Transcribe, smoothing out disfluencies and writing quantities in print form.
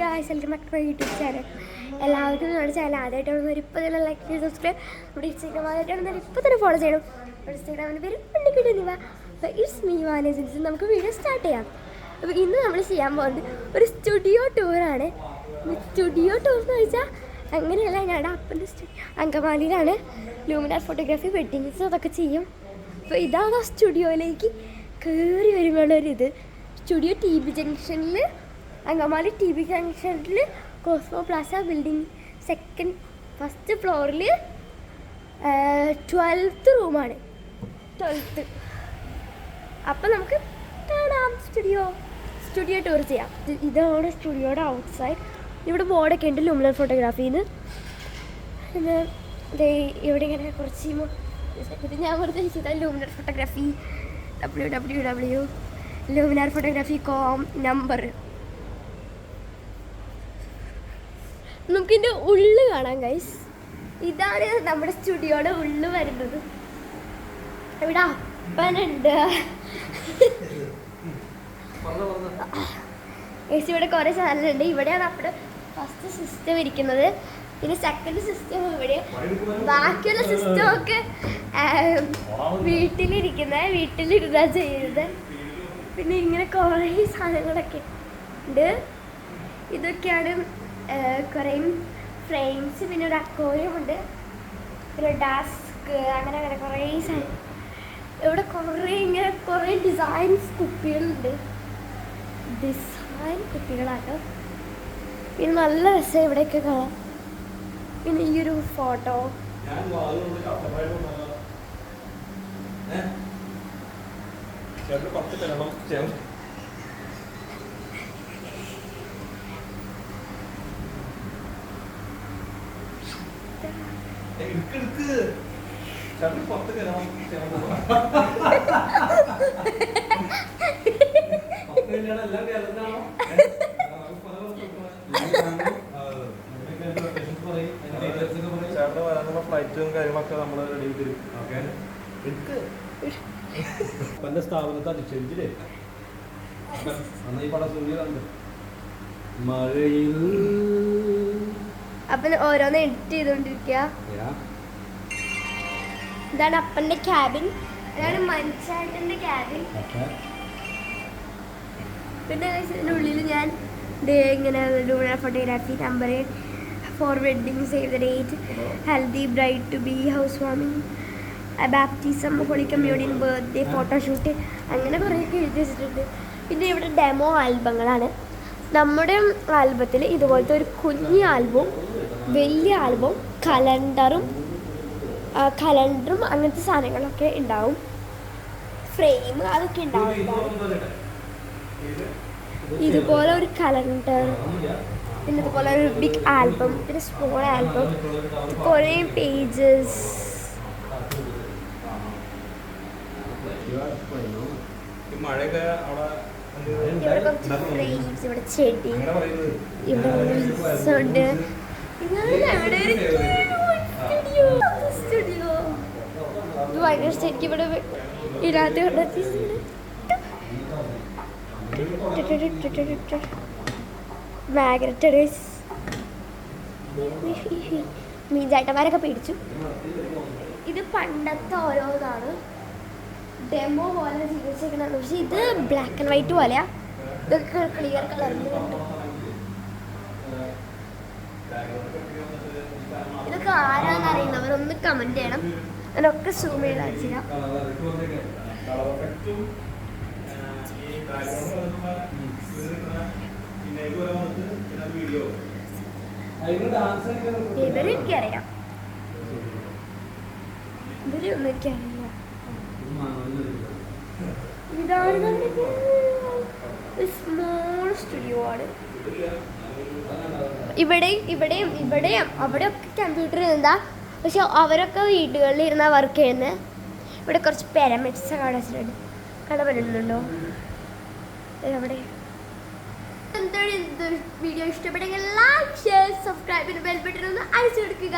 Guys, welcome back to my YouTube channel. എല്ലാവർക്കും നമ്മുടെ channel ആദ്യമായിട്ടാണ് ഇപ്പോൾ തന്നെ ലൈക്ക് ചെയ്ത് സബ്സ്ക്രൈബ്. നമ്മുടെ ഇൻസ്റ്റാഗ്രാം ആദ്യമായിട്ടാണ് ഇപ്പോൾ തന്നെ ഫോളോ ചെയ്യണം. നമ്മുടെ ഇൻസ്റ്റാഗ്രാമിൻ്റെ പേര് ഉണ്ണിക്കുട്ടനിവ. അപ്പോൾ ഇറ്റ്സ് മീ വാനേജൻസ്. നമുക്ക് വീഡിയോ സ്റ്റാർട്ട് ചെയ്യാം. അപ്പോൾ ഇന്ന് നമ്മൾ ചെയ്യാൻ പോകുന്നത് ഒരു സ്റ്റുഡിയോ ടൂറാണ്. സ്റ്റുഡിയോ ടൂർ എന്ന് വെച്ചാൽ അങ്ങനെയല്ല, ഞങ്ങളുടെ അപ്പൻ്റെ സ്റ്റുഡിയോ അങ്കമാലിയിലാണ്. ലൂമിനാർ ഫോട്ടോഗ്രാഫി, വെഡ്ഡിങ്സ് അതൊക്കെ ചെയ്യും. അപ്പോൾ ഇതാണ് ആ സ്റ്റുഡിയോയിലേക്ക് കയറി വരുമ്പോഴൊരിത്. സ്റ്റുഡിയോ ടി ബി ജംഗ്ഷനിൽ, അങ്കമാലി ടി ബി ജംഗ്ഷനിൽ കോസ്മോ പ്ലാസ ബിൽഡിംഗ് ഫസ്റ്റ് ഫ്ലോറിൽ 12th റൂമാണ്. 12th. അപ്പം നമുക്ക് കാണാം സ്റ്റുഡിയോ ടൂർ ചെയ്യാം. ഇതാണ് സ്റ്റുഡിയോയുടെ ഔട്ട് സൈഡ്. ഇവിടെ ബോർഡൊക്കെ ഉണ്ട് ലൂമിനാർ ഫോട്ടോഗ്രാഫിന്ന്. പിന്നെ ഇവിടെ ഇങ്ങനെ കുറച്ച് ഇത് ഞാൻ വെറുതെ ചെയ്താൽ Luminar photography www luminarphotography.com number. നമുക്കിൻ്റെ ഉള്ളു കാണാം ഗൈസ്. ഇതാണ് നമ്മുടെ സ്റ്റുഡിയോയുടെ ഉള്ളു വരുന്നത്. ഇവിടെ അപ്പനുണ്ട്. ഗൈസ് ഇവിടെ കുറേ സാധനങ്ങളുണ്ട്. ഇവിടെയാണ് അപ്പയുടെ ഫസ്റ്റ് സിസ്റ്റം ഇരിക്കുന്നത്. പിന്നെ സെക്കൻഡ് സിസ്റ്റം ഇവിടെ. ബാക്കിയുള്ള സിസ്റ്റമൊക്കെ വീട്ടിലിരുന്നാ ചെയ്യുന്നത്. പിന്നെ ഇങ്ങനെ കുറേ സാധനങ്ങളൊക്കെ ഉണ്ട്. ഇതൊക്കെയാണ് കുറേ ഫ്രെയിംസ്. പിന്നെ ഒരു അക്വേറിയം ഉണ്ട്. പിന്നെ ഡാസ്ക്, അങ്ങനെ കുറേ സാധനം. ഇവിടെ കുറേ ഡിസൈൻസ് കുപ്പികളുണ്ട്. ഡിസൈൻ കുപ്പികളാട്ടോ. പിന്നെ നല്ല രസം ഇവിടെയൊക്കെ കാണാം. പിന്നെ ഈ ഒരു ഫോട്ടോ ഫ്ലൈറ്റും കാര്യങ്ങളൊക്കെ നമ്മൾ റെഡി തരും. എന്റെ സ്ഥാപനത്തെ അടിച്ചെടുത്തില്ലേ അന്ന് ഈ പടം സൂര്യണ്ട് മഴയിൽ. അപ്പൻ ഓരോന്ന് എഡിറ്റ് ചെയ്തോണ്ടിരിക്കുക. ഇതാണ് അപ്പന്റെ ക്യാബിൻ. ഇതാണ് മനുഷ്യാട്ടന്റെ ക്യാബിൻ. പിന്നെ ഇതിൻ്റെ ഉള്ളിൽ ഞാൻ ഇങ്ങനെ Luminar photography number for wedding, save the date, haldi, bride to be, house വാമിങ്, baptism, holy communion, birthday, photoshoot, അങ്ങനെ കുറേയൊക്കെ എഴുതി വെച്ചിട്ടുണ്ട്. പിന്നെ ഇവിടെ ഡെമോ ആൽബങ്ങളാണ്. നമ്മുടെ ആൽബത്തിൽ ഇതുപോലത്തെ ഒരു കുഞ്ഞ് ആൽബവും വലിയ ആൽബവും കലണ്ടറും അങ്ങനത്തെ സാധനങ്ങളൊക്കെ ഉണ്ടാവും. ഫ്രെയിം അതൊക്കെ ഉണ്ടാവും. ഇതുപോലെ ഒരു കലണ്ടർ, പിന്നെ ഇതുപോലെ ഒരു ബിഗ് ആൽബം, പിന്നെ സ്മോൾ ആൽബം, കുറേ പേജസ്. ഇവിടെ കുറച്ച് ഫ്രെയിംസ്, ഇവിടെ ചെടി, ഇവിടെ ഉണ്ട്. സ്റ്റുഡിയോ ഇത് ഭയങ്കര ശരിക്കും ഇവിടെ ഇതിനകത്ത് കണ്ടെത്തി. മീൻചാട്ടന്മാരൊക്കെ പേടിച്ചു. ഇത് പണ്ടത്തെ ഓരോന്നാണ്, ഡെമോ പോലെ ചികിത്സിക്കണതാണ്. പക്ഷെ ഇത് ബ്ലാക്ക് ആൻഡ് വൈറ്റ് പോലെയാ. ഇതൊക്കെ ക്ലിയർ കളറിൽ. ഇതൊക്കെ ആരാന്ന് അറിയുന്നവർ ഒന്ന് കമന്റ് ചെയ്യണം. അതിനൊക്കെ സൂം ചെയ്ത് അയച്ചിടാം. ഇവരെനിക്കറിയാം, ഇവരൊന്നും എനിക്കറിയില്ല. ഇതാണ് സ്മോൾ സ്റ്റുഡിയോ ആണ്. ഇവിടെയും അവിടെയൊക്കെ കമ്പ്യൂട്ടർ എന്താ, പക്ഷെ അവരൊക്കെ വീടുകളിൽ ഇരുന്ന വർക്ക് ചെയ്യുന്നത്. ഇവിടെ കുറച്ച് പിരമിഡ്സ് കാണിച്ചിട്ടുണ്ട്. കടപറ്റുന്നുണ്ടോ അവിടെ? എന്താണ് വീഡിയോ ഇഷ്ടപ്പെട്ടെങ്കിൽ like, share, subscribe, bell button ഒന്ന് അടിച്ചു കൊടുക്കുക.